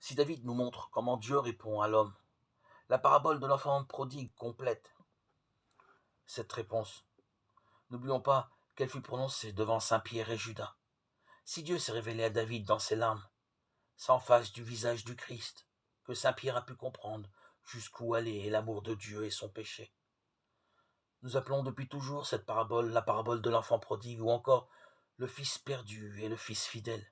Si David nous montre comment Dieu répond à l'homme, la parabole de l'enfant prodigue complète cette réponse. N'oublions pas qu'elle fut prononcée devant Saint Pierre et Judas. Si Dieu s'est révélé à David dans ses larmes, c'est en face du visage du Christ que Saint Pierre a pu comprendre jusqu'où allait l'amour de Dieu et son péché. Nous appelons depuis toujours cette parabole la parabole de l'enfant prodigue ou encore le fils perdu et le fils fidèle.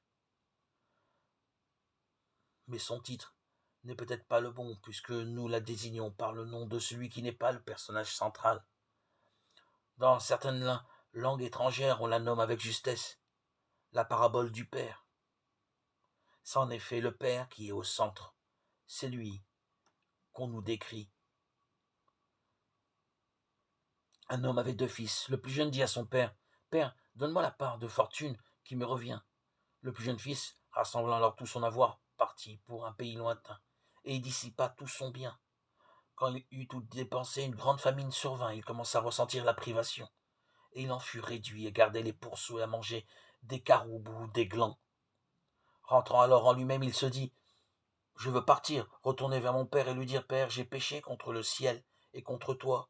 Mais son titre n'est peut-être pas le bon puisque nous la désignons par le nom de celui qui n'est pas le personnage central. Dans certaines langues étrangères, on la nomme avec justesse la parabole du Père. C'est en effet le Père qui est au centre. C'est lui qu'on nous décrit. Un homme avait deux fils. Le plus jeune dit à son père, « Père, donne-moi la part de fortune qui me revient. » Le plus jeune fils, rassemblant alors tout son avoir, partit pour un pays lointain, et y dissipa tout son bien. Quand il eut tout dépensé, une grande famine survint. Il commença à ressentir la privation, et il en fut réduit et gardait les pourceaux et à manger des caroubes ou des glands. Rentrant alors en lui-même, il se dit, « Je veux partir, retourner vers mon père et lui dire, Père, j'ai péché contre le ciel et contre toi.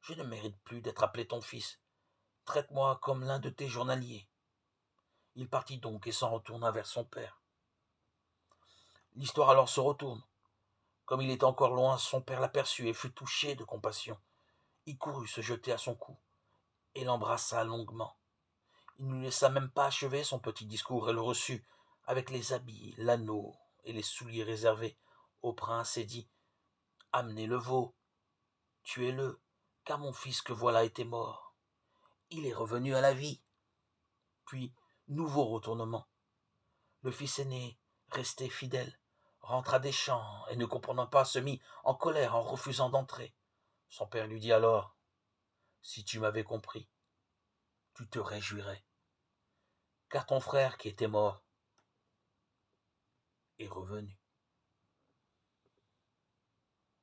Je ne mérite plus d'être appelé ton fils. Traite-moi comme l'un de tes journaliers. » Il partit donc et s'en retourna vers son père. L'histoire alors se retourne. Comme il était encore loin, son père l'aperçut et fut touché de compassion. Il courut se jeter à son cou et l'embrassa longuement. Il ne lui laissa même pas achever son petit discours et le reçut avec les habits, l'anneau et les souliers réservés au prince et dit « Amenez le veau, tuez-le, car mon fils que voilà était mort. Il est revenu à la vie. » Puis, nouveau retournement. Le fils aîné, resté fidèle, rentra des champs et ne comprenant pas, se mit en colère en refusant d'entrer. Son père lui dit alors, « Si tu m'avais compris, tu te réjouirais, car ton frère qui était mort est revenu. »